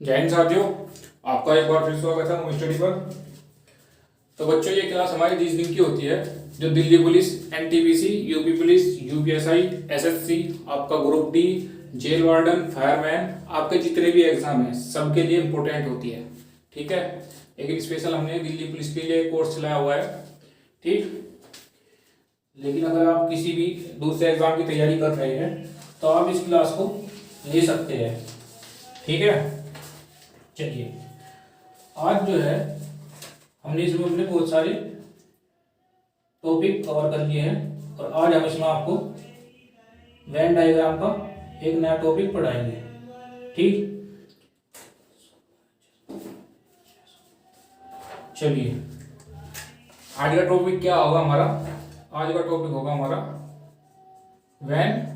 जय हिंद साथियों, आपका एक बार फिर स्वागत है होम स्टडी पर। तो बच्चों, ये क्लास हमारी 30 दिन की होती है, जो Delhi police, NTPC, UP police, UPSI, SSC, आपका group D, jail warden, fireman, आपके जितने भी एग्जाम हैं सबके लिए इम्पोर्टेंट होती है। ठीक है, लेकिन स्पेशल हमने दिल्ली पुलिस के लिए कोर्स चलाया हुआ है। ठीक, लेकिन अगर आप किसी भी दूसरे एग्जाम की तैयारी कर रहे हैं तो आप इस क्लास को ले सकते हैं। ठीक है, चलिए आज जो है हमने इसमें अपने बहुत सारे टॉपिक कवर कर लिए हैं और आज हम इसमें आपको वेन डायग्राम का एक नया टॉपिक पढ़ाएंगे। ठीक, चलिए आज का टॉपिक क्या होगा हमारा? आज का टॉपिक होगा हमारा वेन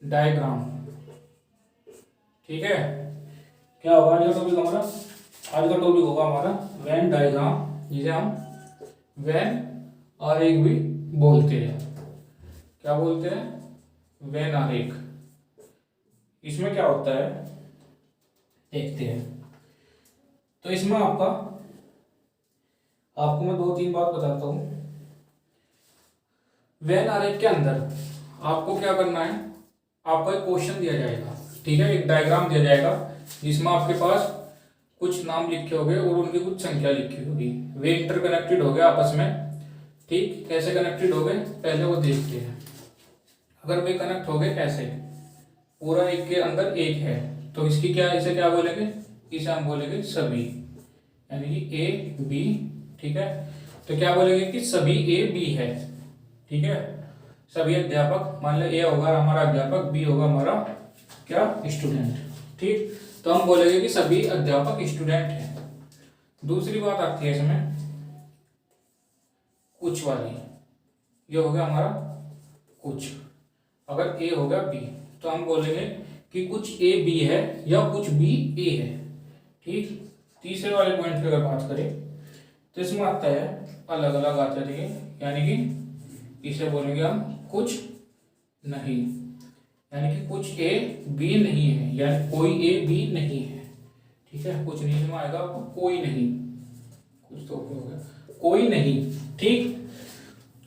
डायग्राम। ठीक है, क्या होगा आज का टॉपिक हमारा? आज का टॉपिक होगा हमारा वेन डायग्राम, जिसे हम वेन आरेख भी बोलते हैं। क्या बोलते हैं? वेन आरेख। इसमें क्या होता है देखते हैं। तो इसमें आपको मैं 2-3 बात बताता हूं। वेन आरेख के अंदर आपको क्या करना है, आपको एक क्वेश्चन दिया जाएगा। ठीक है, एक डायग्राम दिया जाएगा जिसमें आपके पास कुछ नाम लिखे होंगे और उनकी कुछ संख्या लिखी होगी। वे इंटरकनेक्टेड हो गए आपस में। ठीक, कैसे कनेक्टेड हो गए पहले वो देखते हैं। अगर वे कनेक्ट हो गए कैसे, पूरा एक के अंदर एक है तो इसकी क्या, इसे क्या बोलेंगे? इसे हम बोलेंगे सभी, यानी कि ए बी। ठीक है, तो क्या बोलेंगे कि सभी ए बी है। ठीक है, सभी अध्यापक, मान लो ए होगा हमारा अध्यापक, बी होगा हमारा क्या, स्टूडेंट। ठीक, तो हम बोलेंगे कि सभी अध्यापक स्टूडेंट हैं। दूसरी बात आती है इसमें कुछ वाली, ये हो गया हमारा कुछ। अगर ए होगा बी तो हम बोलेंगे कि कुछ ए बी है या कुछ बी ए है। ठीक, तीसरे वाले पॉइंट की अगर बात करें तो इसमें आता है अलग अलग आता है, यानी कि इसे बोलेंगे हम कुछ नहीं, यानी कि कुछ ए बी नहीं है, यानी कोई ए बी नहीं है। ठीक है, कुछ नहीं में आएगा आपको कोई नहीं, कुछ तो हो गया कोई नहीं। ठीक,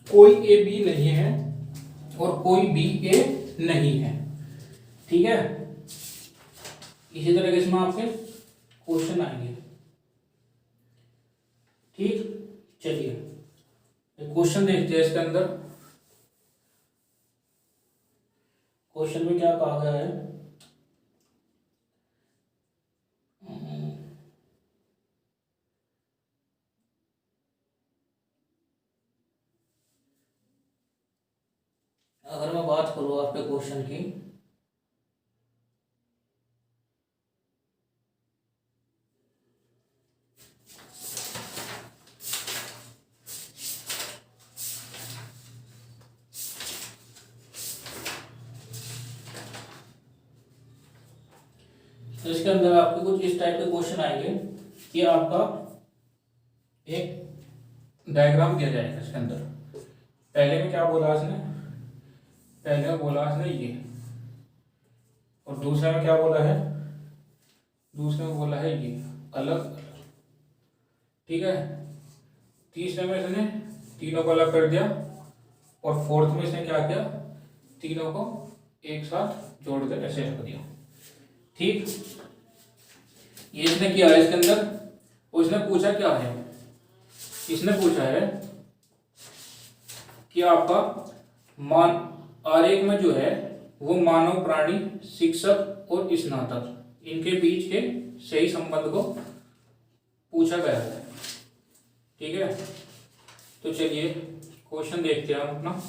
कोई ए बी नहीं है और कोई बी ए नहीं है। ठीक है, इसी तरह के इसमें आपके क्वेश्चन आएंगे। ठीक, चलिए क्वेश्चन देखते हैं। इसके अंदर क्वेश्चन में क्या कहा गया है? अगर मैं बात करूं आपके क्वेश्चन की, तो इसके अंदर आपके कुछ इस टाइप के क्वेश्चन आएंगे कि आपका एक डायग्राम दिया जाएगा। इसके अंदर पहले में क्या बोला इसने? पहले में बोला इसने ये, और दूसरे में क्या बोला है? दूसरे में बोला है ये अलग अलग। ठीक है, तीसरे में इसने तीनों को अलग कर दिया और फोर्थ में इसने क्या किया? तीनों को एक साथ जोड़कर ऐसे रख दिया। ठीक, ये इसने किया है। इसके अंदर और इसने पूछा क्या है? इसने पूछा है कि आपका मान आरेख में जो है वो मानव, प्राणी, शिक्षक और स्नातक, इनके बीच के सही संबंध को पूछा गया है। ठीक है, तो चलिए क्वेश्चन देखते हैं हम अपना।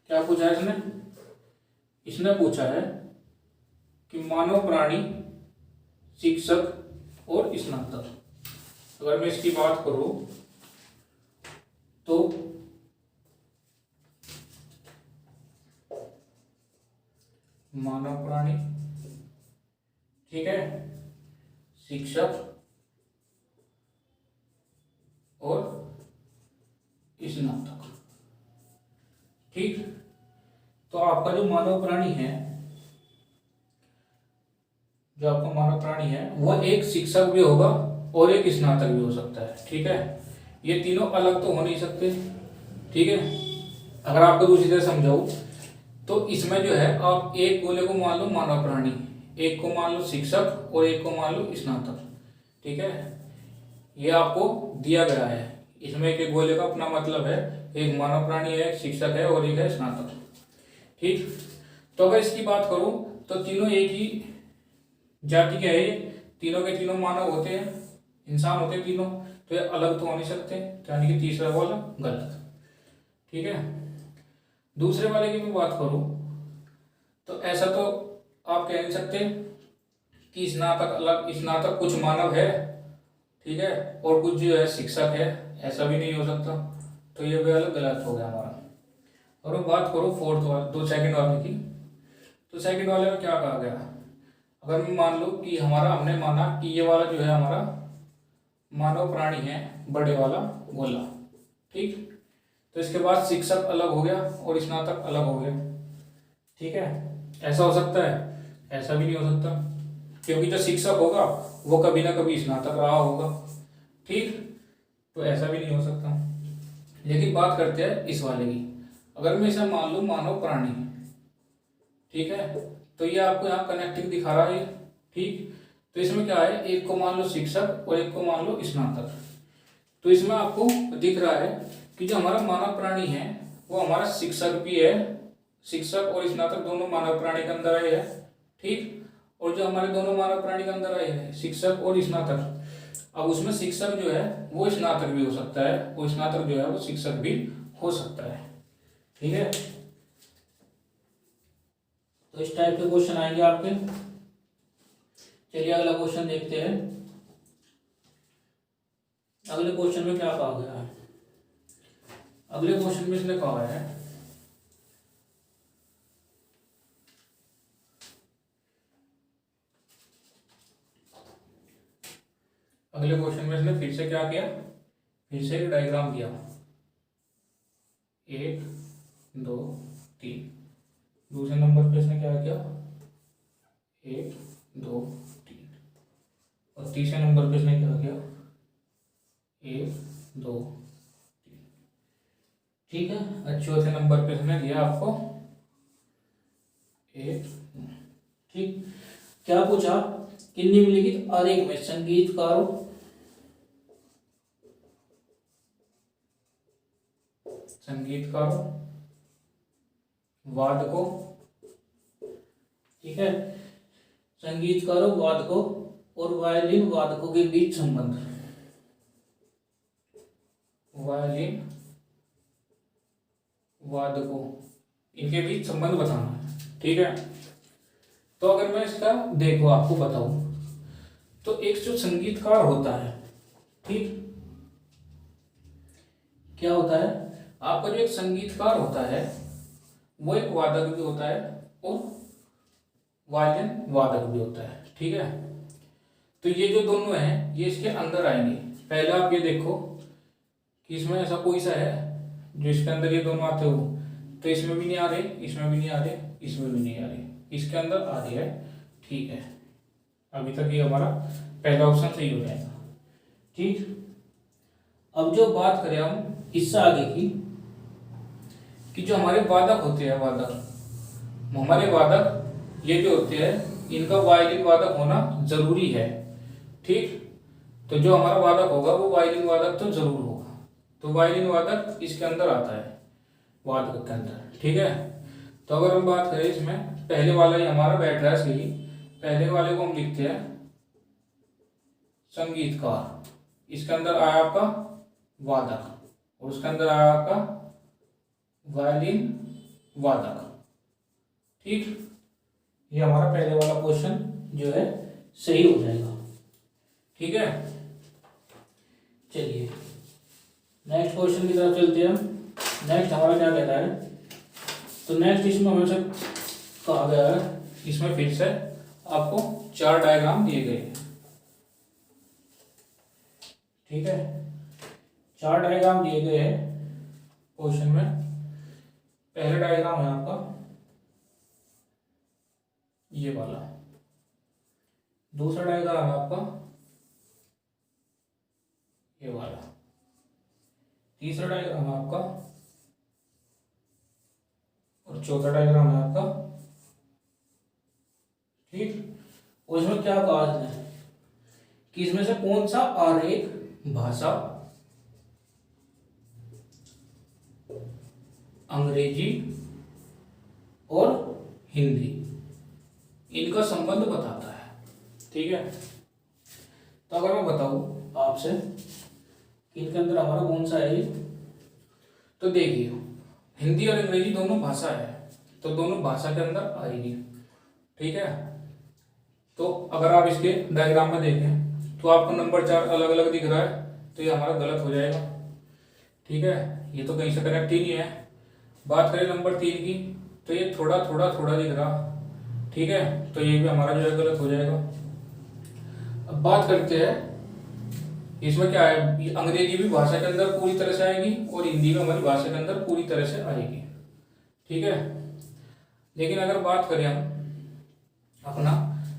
क्या पूछा है इसने? इसने पूछा है कि मानव, प्राणी, शिक्षक और स्नातक। अगर मैं इसकी बात करूं तो मानव, प्राणी, ठीक है, शिक्षक और स्नातक। ठीक, तो आपका जो मानव प्राणी है, जो आपका मानव प्राणी है वो एक शिक्षक भी होगा और एक स्नातक भी हो सकता है। ठीक है, ये तीनों अलग तो हो नहीं सकते। ठीक है, अगर आपको दूसरी तरह समझाऊं तो इसमें जो है आप एक गोले को मान लो मानव प्राणी, एक को मान लो शिक्षक और एक को मान लो स्नातक। ठीक है, ये आपको दिया गया है। इसमें एक गोले का अपना मतलब है, एक मानव प्राणी है, एक शिक्षक है और एक है स्नातक। ठीक, तो अगर इसकी बात करूं तो तीनों एक ही जाति के है, तीनों के तीनों मानव होते हैं, इंसान होते हैं तीनों, तो ये अलग तो हो नहीं सकते, यानी कि तीसरा वाला गलत। ठीक है, दूसरे वाले की मैं बात करूं तो ऐसा तो आप कह नहीं सकते कि स्नातक अलग, स्नातक कुछ मानव है, ठीक है, और कुछ जो है शिक्षक है, ऐसा भी नहीं हो सकता। तो ये भी अलग गलत हो गया हमारा। और मैं बात करूँ फोर्थ वाले, दो सेकंड वाले की, तो सेकंड वाले में क्या कहा गया, अगर मैं मान लो कि हमने माना कि ये वाला जो है हमारा मानव प्राणी है, बड़े वाला गोला। ठीक, तो इसके बाद शिक्षक अलग हो गया और स्नातक अलग हो गया। ठीक है, ऐसा हो सकता है? ऐसा भी नहीं हो सकता, क्योंकि जो शिक्षक होगा वो कभी ना कभी स्नातक रहा होगा। ठीक, तो ऐसा भी नहीं हो सकता। लेकिन बात करते हैं इस वाले की, अगर मैं इसे मान लूँ मानव प्राणी, ठीक है, तो ये आपको यहाँ कनेक्टिंग दिखा रहा है। ठीक, तो इसमें क्या है, एक को मान लो शिक्षक और एक को मान लो स्नातक। तो इसमें आपको दिख रहा है कि जो हमारा मानव प्राणी है वो हमारा शिक्षक भी है, शिक्षक और स्नातक दोनों मानव प्राणी के अंदर आए हैं। ठीक, और जो हमारे दोनों मानव प्राणी के अंदर आए हैं शिक्षक और स्नातक, अब उसमें शिक्षक जो है वो स्नातक भी हो सकता है और स्नातक जो है वो शिक्षक भी हो सकता है। ठीक है, तो इस टाइप के क्वेश्चन आएंगे आपके। चलिए अगला क्वेश्चन देखते हैं। अगले क्वेश्चन में क्या कहा गया है, अगले क्वेश्चन में इसने कहा है अगले क्वेश्चन में इसने फिर से क्या किया, फिर से एक डायग्राम दिया, 1 2 3। दूसरे नंबर पे इसने क्या किया, 1 2 3, और तीसरे नंबर पे इसने क्या किया, 1 2 3। ठीक है, और चौथे नंबर पे इसने दिया आपको 1। ठीक, क्या पूछा कि निम्नलिखित आरेख में संगीतकारों, वादकों, ठीक है, संगीतकारों, वादकों और वायलिन वादकों के बीच संबंध, वायलिन वादकों इनके बीच संबंध बताना है। ठीक है, तो अगर मैं इसका देखो आपको बताऊं तो एक जो संगीतकार होता है, ठीक, क्या होता है, आपका जो एक संगीतकार होता है वो एक वादक भी होता है और वायलिन वादक भी होता है। ठीक है, तो ये जो दोनों हैं ये इसके अंदर आएंगे। पहले आप ये देखो कि इसमें ऐसा कोई सा है जो इसके अंदर ये दोनों आते हो, तो इसमें भी नहीं आ रहे, इसमें भी नहीं आ रहे, इसमें भी नहीं आ रहे, इसके अंदर आ रही है। ठीक है, अभी तक ये हमारा पहला ऑप्शन सही हो जाएगा। ठीक, अब जो बात करें हम इससे आगे की, कि जो हमारे वादक होते हैं, हमारे वादक ये जो होते हैं इनका वायलिन वादक होना जरूरी है। ठीक, तो जो हमारा वादक होगा वो वायलिन वादक तो जरूर होगा, तो वायलिन वादक इसके अंदर आता है, वादक के अंदर। ठीक है, तो अगर हम बात करें इसमें पहले वाला ही हमारा बैठ रहा है सही, पहले वाले को हम लिखते हैं संगीतकार, इसके अंदर आया आपका वादक और उसके अंदर आया आपका वायलिन वादक। ठीक, ये हमारा पहले वाला क्वेश्चन जो है सही हो जाएगा। ठीक है, चलिए नेक्स्ट क्वेश्चन की तरफ चलते हैं हम। नेक्स्ट हमारा क्या कहता है, तो नेक्स्ट इसमें हमें से कहा गया है, इसमें फिर से आपको 4 डायग्राम दिए गए हैं। ठीक है, 4 डायग्राम दिए गए हैं क्वेश्चन में पहला डायग्राम है आपका ये वाला, दूसरा डायग्राम है आपका ये वाला, तीसरा डायग्राम है आपका और चौथा डायग्राम है आपका। ठीक, और इसमें क्या कहा है कि इसमें से कौन सा आरेख भाषा अंग्रेजी और हिंदी इनका संबंध बताता है। ठीक है, तो अगर मैं बताऊं आपसे कि इनके अंदर हमारा कौन सा है, तो देखिए हिंदी और अंग्रेजी दोनों भाषा है, तो दोनों भाषा के अंदर आएगी। ठीक है, तो अगर आप इसके डायग्राम में देखें तो आपको नंबर 4 अलग अलग दिख रहा है, तो ये हमारा गलत हो जाएगा। ठीक है, ये तो कहीं से कनेक्ट ही नहीं है। बात करें नंबर 3 की, तो ये थोड़ा थोड़ा थोड़ा दिख रहा। ठीक है, तो ये भी हमारा जो है गलत हो जाएगा। अब बात करते हैं इसमें क्या है, ये अंग्रेजी भी भाषा के अंदर पूरी तरह से आएगी और हिंदी में हमारी भाषा के अंदर पूरी तरह से आएगी। ठीक है, लेकिन अगर बात करें हम अपना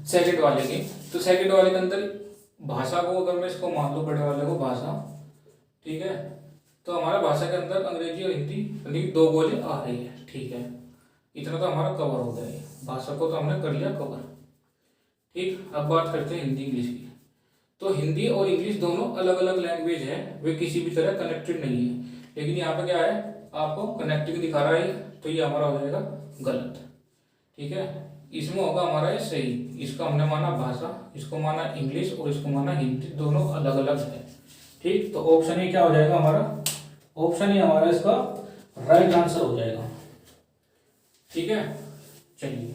सेकंड वाले की, तो सेकंड वाले के अंदर भाषा को अगर मैं इसको मान लो बड़े वाले को भाषा, ठीक है, तो हमारा भाषा के अंदर अंग्रेजी और हिंदी यानी 2 बोली आ रही है। ठीक है, इतना तो हमारा कवर हो गया है, भाषा को तो हमने कर लिया कवर। ठीक, अब बात करते हैं हिंदी इंग्लिश की। तो हिंदी और इंग्लिश दोनों अलग अलग लैंग्वेज है, वे किसी भी तरह कनेक्टेड नहीं है, लेकिन यहाँ पे क्या है आपको कनेक्टिंग दिखा रहा है, तो ये हमारा हो जाएगा गलत। ठीक है, इसमें होगा हमारा ये सही, इसका हमने माना भाषा, इसको माना इंग्लिश और इसको माना हिंदी, दोनों अलग अलग है। ठीक, तो ऑप्शन ही क्या हो जाएगा हमारा, ऑप्शन ही हमारा इसका राइट आंसर हो जाएगा। ठीक है, चलिए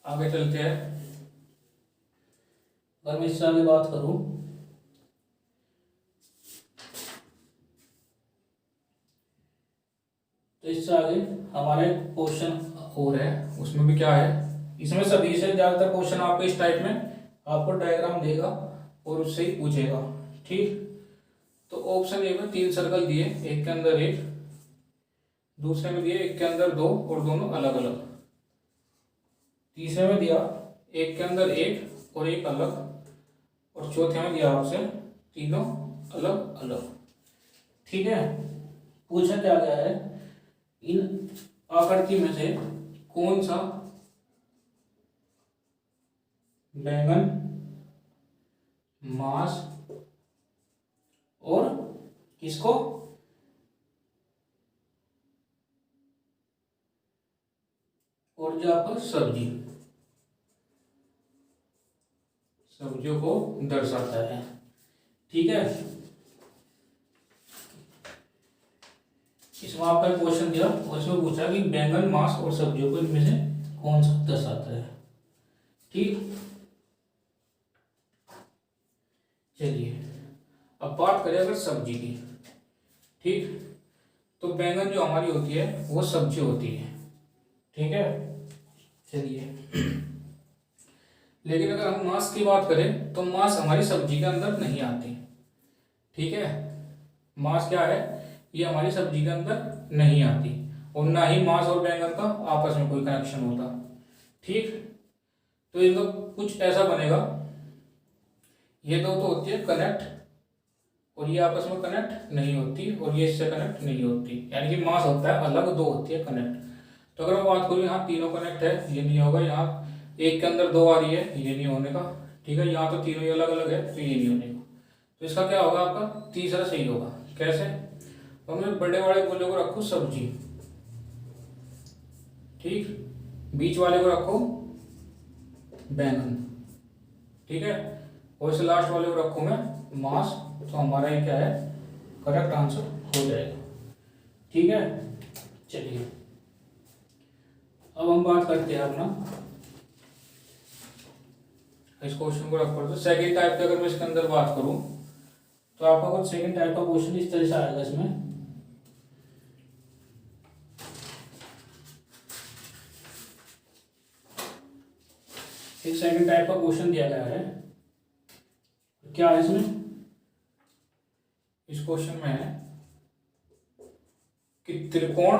आगे चलते हैं। अगर मैं इससे आगे बात करूं तो इससे आगे हमारे क्वेश्चन और है, उसमें भी क्या है, इसमें सभी से ज्यादातर क्वेश्चन आपको इस टाइप में आपको डायग्राम देगा और उससे ही पूछेगा। ठीक, तो ऑप्शन ए में 3 सर्कल दिए, एक के अंदर एक, दूसरे में दिए एक के अंदर 2 और दोनों अलग अलग, तीसरे में दिया एक के अंदर एक और एक अलग, और चौथे में दिया आपसे तीनों अलग अलग। ठीक है, पूछा क्या गया है, इन आकृति में से कौन सा बैंगन, मांस और किसको और जो आपका सब्जियों को दर्शाता है। ठीक है, इसमें आपका क्वेश्चन दिया और इसमें पूछा कि बैंगन, मांस और सब्जियों को इनमें से कौन सा दर्शाता है। ठीक, चलिए अब बात करें अगर सब्जी की। ठीक, तो बैंगन जो हमारी होती है वो सब्जी होती है। ठीक है, चलिए लेकिन अगर हम मांस की बात करें तो मांस हमारी सब्जी के अंदर नहीं आती। ठीक है, मांस क्या है, ये हमारी सब्जी के अंदर नहीं आती, और ना ही मांस और बैंगन का आपस में कोई कनेक्शन होता। ठीक, तो इनका कुछ ऐसा बनेगा, ये दो तो होती है कनेक्ट और ये आपस में कनेक्ट नहीं होती, और ये इससे कनेक्ट नहीं होती, यानी कि मांस होता है अलग, 2 होती है कनेक्ट। तो अगर मैं बात करूँ यहाँ तीनों कनेक्ट है, ये नहीं होगा, यहाँ एक के अंदर 2 आ रही है, ये नहीं होने का। ठीक है, यहाँ तो तीनों ही अलग अलग है, तो ये नहीं होने का। तो इसका क्या होगा, आपका तीसरा सही होगा। कैसे, और मैं बड़े वाले गोले को रखूँ सब्जी, ठीक, बीच वाले को रखो बैंगन, ठीक है, और इस लास्ट वाले को रखूँ मैं मांस, तो हमारा ये क्या है करेक्ट आंसर हो जाएगा। ठीक है, चलिए अब हम बात करते हैं अपना इस क्वेश्चन को रख कर। तो सेकंड टाइप के अगर मैं इसके अंदर बात करूं तो आपका कुछ सेकंड टाइप का क्वेश्चन इस तरह से आएगा। इसमें एक सेकंड टाइप का क्वेश्चन दिया गया है, क्या है इसमें, इस क्वेश्चन में है कि त्रिकोण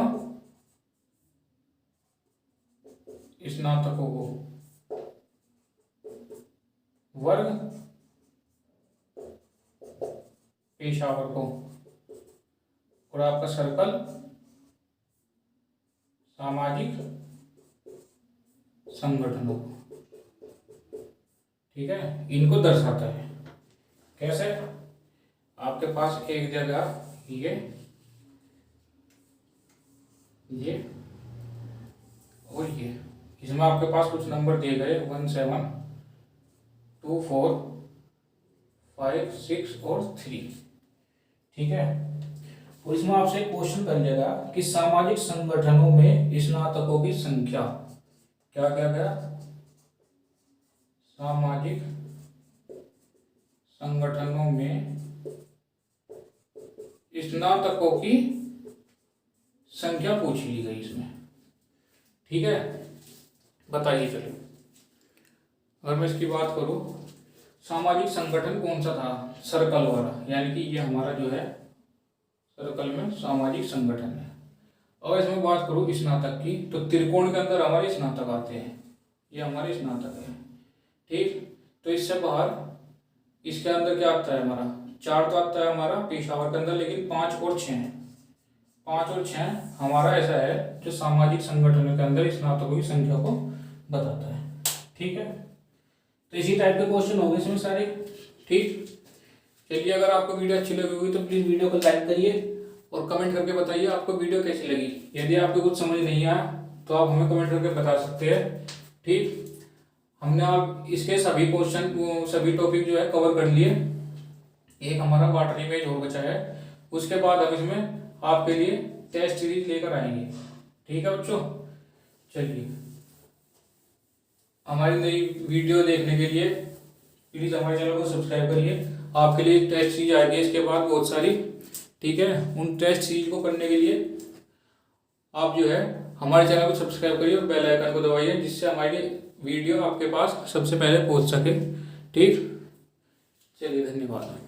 स्नातकों को वर्ग पेशावर को और आपका सर्कल सामाजिक संगठनों को, ठीक है, इनको दर्शाता है। कैसे? आपके पास एक जगह ये और ये, इसमें आपके पास कुछ नंबर दिए गए 1 7 2 4 5 6 और 3, ठीक है। और इसमें आपसे क्वेश्चन कर लेगा कि सामाजिक संगठनों में स्नातकों की संख्या क्या क्या क्या, सामाजिक संगठनों में स्नातकों की संख्या पूछ ली गई इसमें, ठीक है। बताइए चलो, अगर मैं इसकी बात करूं, सामाजिक संगठन कौन सा था? सर्कल वाला, यानी कि ये हमारा जो है सर्कल में सामाजिक संगठन है। और इसमें बात करूं स्नातक की, तो त्रिकोण के अंदर हमारे स्नातक आते हैं, ये हमारे स्नातक है, ठीक। तो इससे बाहर इसके अंदर क्या आता है हमारा? 4 तो आता है हमारा पेशावर के अंदर, लेकिन 5 और 6 5 और 6 हमारा ऐसा है जो सामाजिक संगठनों के अंदर स्नातकों की संख्या को बताता है, ठीक है। तो इसी टाइप के क्वेश्चन हो गए इसमें सारे, ठीक। चलिए, अगर आपको वीडियो अच्छी लगी हुई तो प्लीज़ वीडियो को लाइक करिए और कमेंट करके बताइए आपको वीडियो कैसी लगी। यदि आपको कुछ समझ नहीं आया तो आप हमें कमेंट करके बता सकते हैं, ठीक। हमने आप इसके सभी क्वेश्चन सभी टॉपिक जो है कवर कर लिए। एक हमारा वाटर इमेज और बचा है, उसके बाद हम इसमें आपके लिए टेस्ट सीरीज लेकर आएंगे, ठीक है बच्चों। चलिए, हमारी नई वीडियो देखने के लिए प्लीज़ हमारे चैनल को सब्सक्राइब करिए। आपके लिए टेस्ट सीरीज आएगी इसके बाद बहुत सारी, ठीक है। उन टेस्ट सीरीज को करने के लिए आप जो है हमारे चैनल को सब्सक्राइब करिए और बेल आइकन को दबाइए, जिससे हमारी वीडियो आपके पास सबसे पहले पहुंच सके, ठीक। चलिए, धन्यवाद।